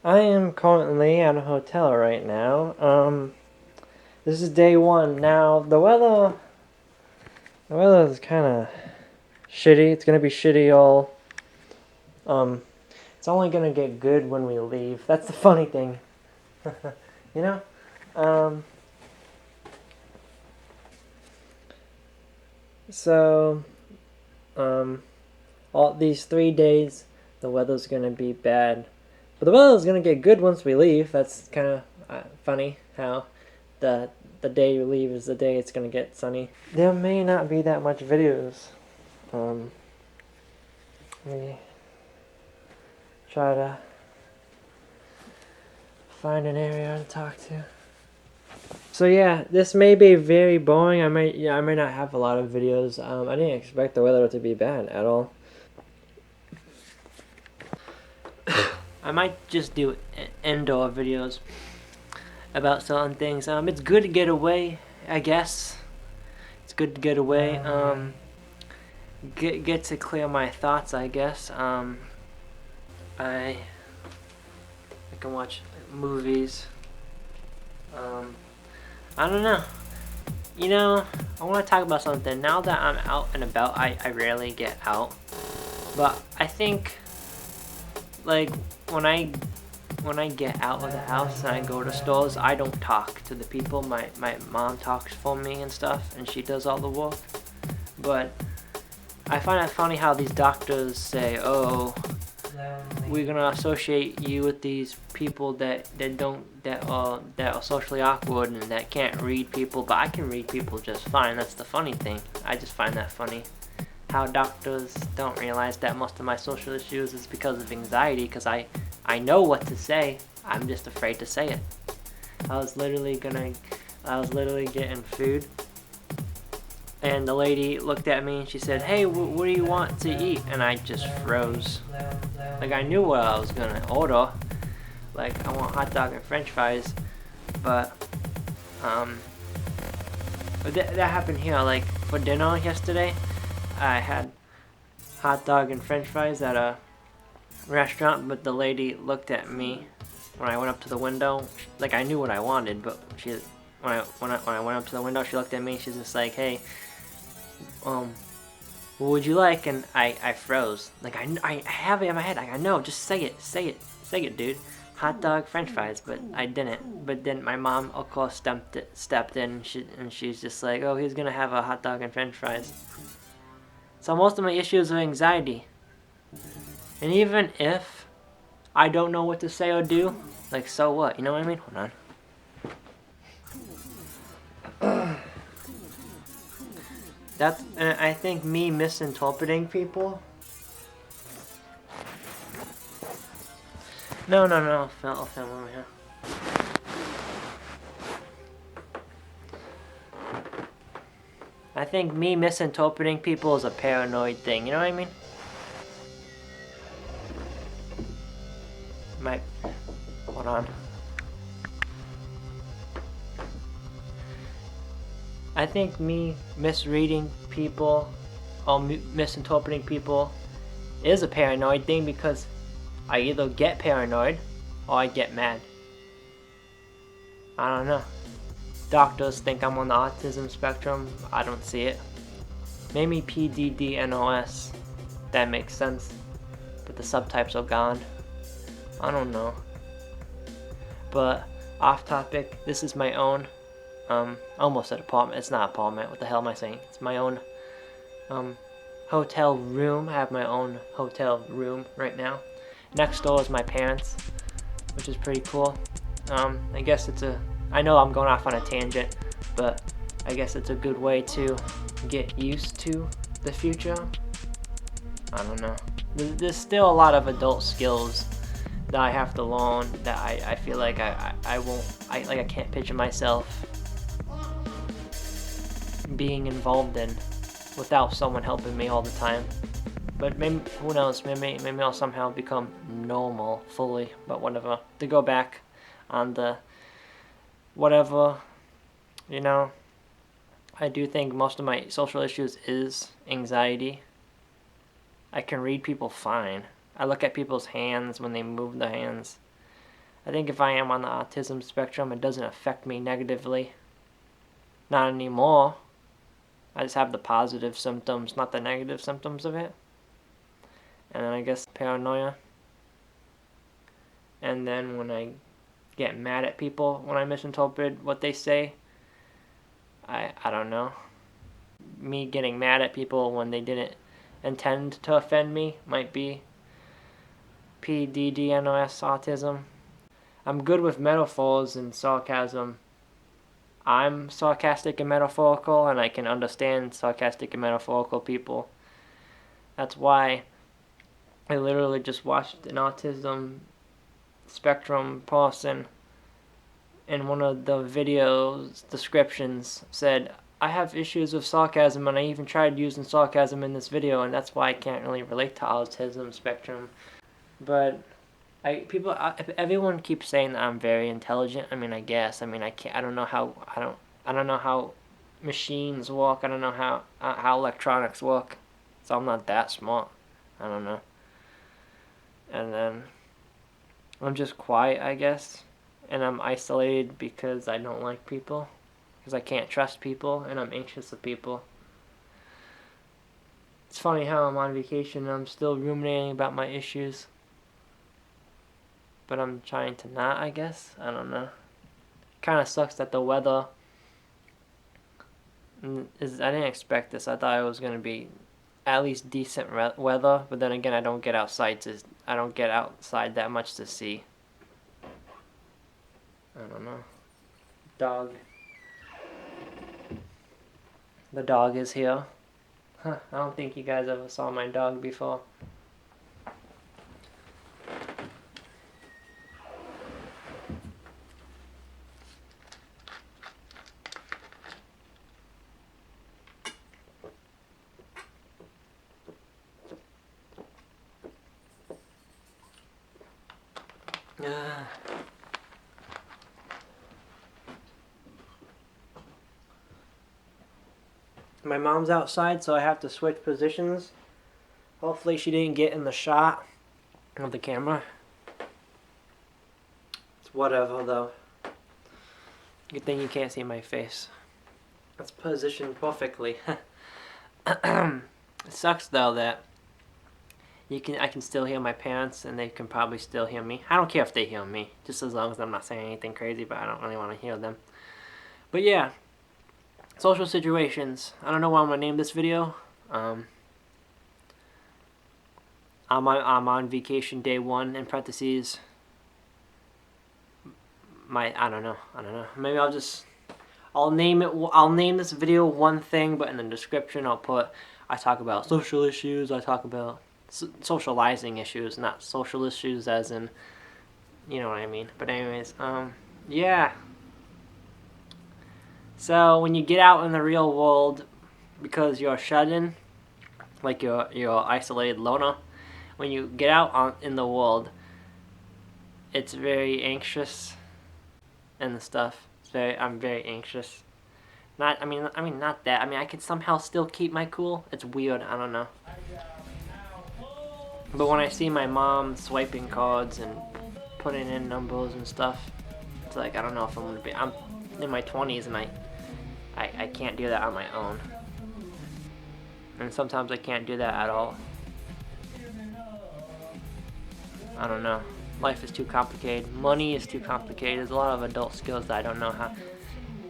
I am currently at a hotel right now. This is day one. Now the weather is kind of shitty. It's gonna be shitty all. Um, it's only gonna get good when we leave. That's the funny thing, you know. Um, so um, all these 3 days, the weather's gonna be bad, but the weather's gonna get good once we leave. That's kind of funny how the the day you leave is the day it's gonna get sunny. There may not be that much videos. We try to find an area to talk to. So yeah, this may be very boring. I may not have a lot of videos. I didn't expect the weather to be bad at all. I might just do indoor videos about certain things. It's good to get away, I guess. It's good to get away. Get to clear my thoughts, I guess. I can watch movies. I don't know. I want to talk about something. Now that I'm out and about, I rarely get out. But I think, like, when I get out of the house and I go to stores, I don't talk to the people. My mom talks for me and stuff, and she does all the work. But I find it funny how these doctors say, "Oh, we're gonna associate you with these people that are socially awkward and that can't read people," but I can read people just fine. That's the funny thing. I just find that funny. How doctors don't realize that most of my social issues is because of anxiety, because I know what to say. I'm just afraid to say it. I was literally getting food, and the lady looked at me and she said, "Hey, what do you want to eat?" And I just froze. Like, I knew what I was gonna order. Like, I want hot dog and french fries. But that happened here. Like, for dinner yesterday, I had hot dog and french fries at a restaurant, but the lady looked at me when I went up to the window. Like, I knew what I wanted, but when I went up to the window, she looked at me. She's just like, "Hey, what would you like?" And I froze. Like, I have it in my head. Like, I know, just say it, dude. Hot dog, french fries. But I didn't. But then my mom, of course, stepped in, and she's just like, "Oh, he's gonna have a hot dog and french fries." So most of my issues are anxiety. And even if I don't know what to say or do, like, so what? You know what I mean? Hold on. And I think me misinterpreting people. No, I'll film over here. I think me misinterpreting people is a paranoid thing. You know what I mean? Hold on. I think me misreading people or misinterpreting people is a paranoid thing, because I either get paranoid or I get mad. I don't know. Doctors think I'm on the autism spectrum. I don't see it. Maybe PDD-NOS. That makes sense. But the subtypes are gone. I don't know. But off topic, this is my own almost an apartment. It's not an apartment. What the hell am I saying? It's my own hotel room. I have my own hotel room right now. Next door is my parents, which is pretty cool. I guess I know I'm going off on a tangent, but I guess it's a good way to get used to the future. I don't know. There's still a lot of adult skills that I have to learn that I feel like I can't picture myself being involved in without someone helping me all the time. But maybe, who knows, maybe I'll somehow become normal fully, but whatever. To go back on the whatever, I do think most of my social issues is anxiety. I can read people fine. I look at people's hands when they move their hands. I think if I am on the autism spectrum, it doesn't affect me negatively. Not anymore. I just have the positive symptoms, not the negative symptoms of it. And then I guess paranoia. And then when I get mad at people, when I misinterpret what they say, I don't know. Me getting mad at people when they didn't intend to offend me might be PDDNOS autism. I'm good with metaphors and sarcasm. I'm sarcastic and metaphorical, and I can understand sarcastic and metaphorical people. That's why I literally just watched an autism spectrum person, in one of the videos descriptions said, I have issues with sarcasm, and I even tried using sarcasm in this video, and that's why I can't really relate to autism spectrum. But everyone keeps saying that I'm very intelligent. I mean, I guess. I mean, I don't know how machines work. I don't know how electronics work. So I'm not that smart. I don't know. And then I'm just quiet, I guess. And I'm isolated because I don't like people. Because I can't trust people, and I'm anxious of people. It's funny how I'm on vacation and I'm still ruminating about my issues. But I'm trying to not, I guess. I don't know. Kind of sucks that the weather is. I didn't expect this. I thought it was going to be at least decent weather, but then again, I don't get outside that much to see. I don't know. Dog. The dog is here. Huh, I don't think you guys ever saw my dog before. My mom's outside, so I have to switch positions. Hopefully she didn't get in the shot of the camera. It's whatever, though. Good thing you can't see my face. It's positioned perfectly. It sucks, though, that I can still hear my parents, and they can probably still hear me. I don't care if they hear me, just as long as I'm not saying anything crazy, but I don't really want to hear them. But yeah, social situations. I don't know what I'm going to name this video. I'm on vacation day 1, in parentheses. I don't know. Maybe I'll name this video one thing, but in the description I'll put, I talk about social issues, I talk about socializing issues, not social issues as in, you know what I mean. But anyways, yeah. So when you get out in the real world, because you're shut in, like you're isolated loner, when you get out in the world, it's very anxious and stuff. I'm very anxious. Not that. I mean, I could somehow still keep my cool. It's weird. I don't know. But when I see my mom swiping cards and putting in numbers and stuff, it's like, I don't know if I'm in my 20s and I can't do that on my own. And sometimes I can't do that at all. I don't know. Life is too complicated. Money is too complicated. There's a lot of adult skills that I don't know how.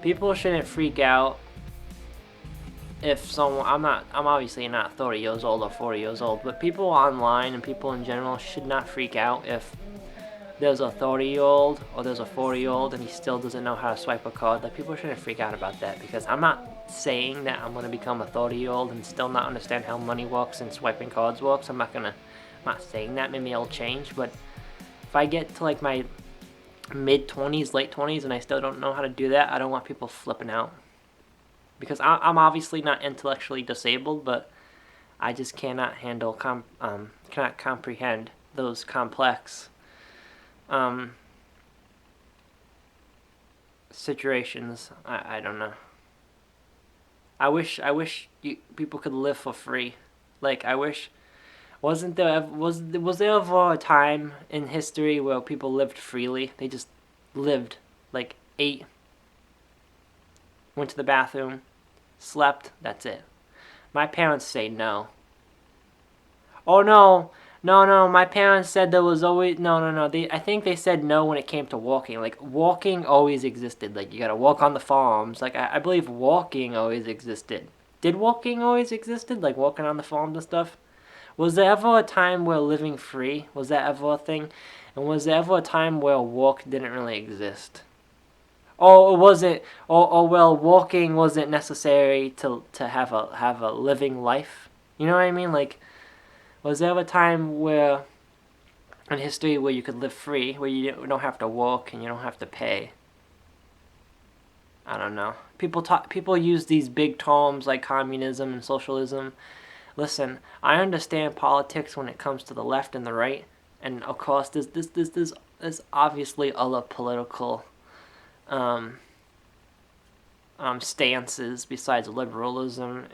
People shouldn't freak out if someone, I'm obviously not 30 years old or 40 years old, but people online and people in general should not freak out if there's a 30-year-old or there's a 40-year-old and he still doesn't know how to swipe a card. Like, people shouldn't freak out about that, because I'm not saying that I'm going to become a 30-year-old and still not understand how money works and swiping cards works. I'm not saying that. Maybe it'll change, but if I get to like my mid-20s, late 20s, and I still don't know how to do that, I don't want people flipping out. Because I'm obviously not intellectually disabled, but I just cannot cannot comprehend those complex situations. I don't know. I wish people could live for free. Like, I wish Was there ever a time in history where people lived freely? They just lived, like ate, went to the bathroom, slept, that's it. My parents say no. Oh no, no. My parents said there was always no. I think they said no when it came to walking. Like walking always existed. Like you gotta walk on the farms. Like I believe walking always existed. Did walking always existed? Like walking on the farms and stuff. Was there ever a time where living free? Was that ever a thing? And was there ever a time where walk didn't really exist? Or was it? Or well, walking wasn't necessary to have a living life. You know what I mean? Like, was there ever a time where in history where you could live free, where you don't have to walk and you don't have to pay? I don't know. People use these big terms like communism and socialism. Listen, I understand politics when it comes to the left and the right, and of course there's obviously other political stances besides liberalism,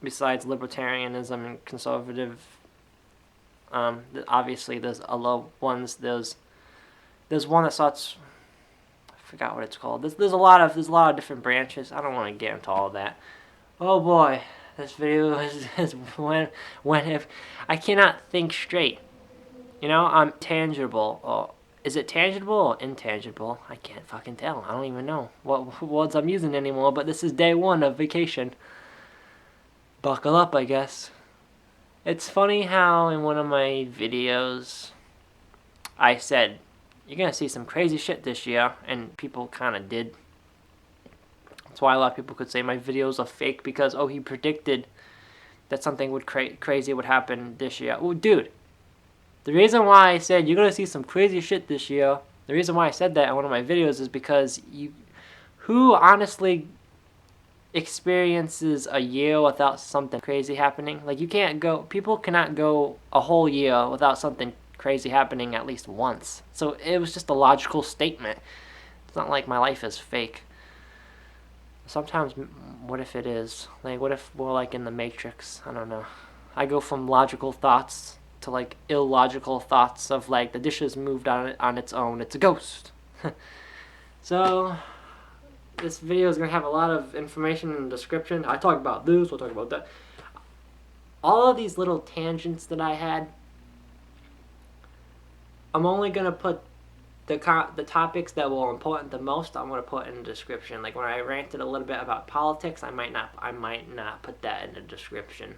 besides libertarianism and conservative. Obviously there's other ones. There's one that starts. I forgot what it's called. There's a lot of different branches. I don't want to get into all of that. Oh boy, this video is when if I cannot think straight. You know, I'm tangible. Or is it tangible or intangible? I can't fucking tell. I don't even know what words I'm using anymore. But this is day 1 of vacation. Buckle up, I guess. It's funny how in one of my videos I said, you're going to see some crazy shit this year, and people kind of did. That's why a lot of people could say my videos are fake, because, oh, he predicted that something crazy would happen this year. Oh, dude, the reason why I said you're going to see some crazy shit this year, the reason why I said that in one of my videos is because who honestly experiences a year without something crazy happening? Like, people cannot go a whole year without something crazy happening at least once. So it was just a logical statement. It's not like my life is fake. Sometimes, what if it is? Like, what if we're like in the Matrix? I don't know. I go from logical thoughts to like illogical thoughts of like the dishes moved on its own. It's a ghost. So this video is going to have a lot of information in the description. I talk about this, we'll talk about that. All of these little tangents that I had, I'm only going to put the topics that were important the most, I'm going to put in the description. Like when I ranted a little bit about politics, I might not put that in the description.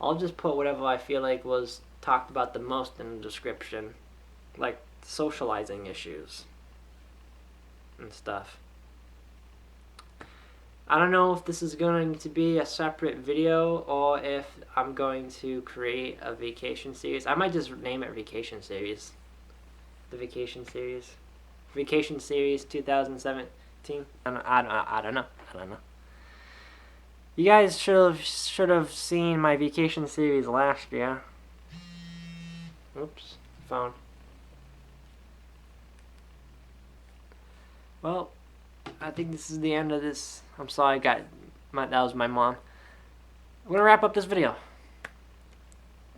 I'll just put whatever I feel like was talked about the most in the description. Like socializing issues and stuff. I don't know if this is going to be a separate video or if I'm going to create a vacation series. I might just name it Vacation Series. The Vacation Series. Vacation Series 2017. I don't know. You guys should have seen my vacation series last year. Oops, phone. Well, I think this is the end of this. I'm sorry, that was my mom. I'm gonna wrap up this video.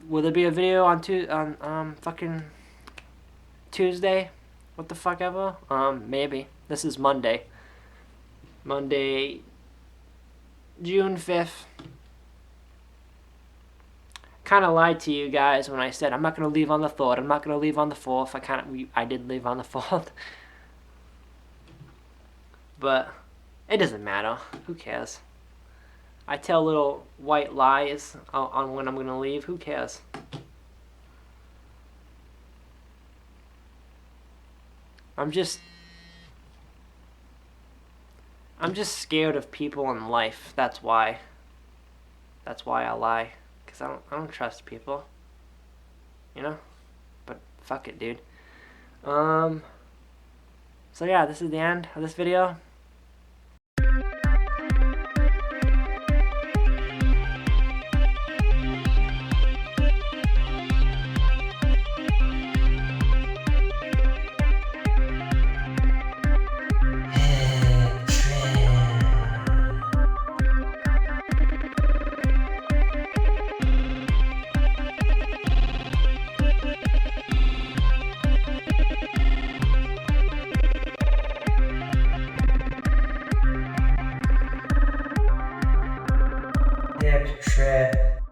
Will there be a video on fucking Tuesday? What the fuck ever? Maybe. This is Monday. Monday, June 5th. Kind of lied to you guys when I said I'm not gonna leave on the 3rd. I'm not gonna leave on the 4th. I did leave on the 4th. But it doesn't matter. Who cares? I tell little white lies on when I'm gonna leave. Who cares? I'm just scared of people in life. That's why. That's why I lie. Cause I don't trust people. You know? But fuck it, dude. So yeah, this is the end of this video. trip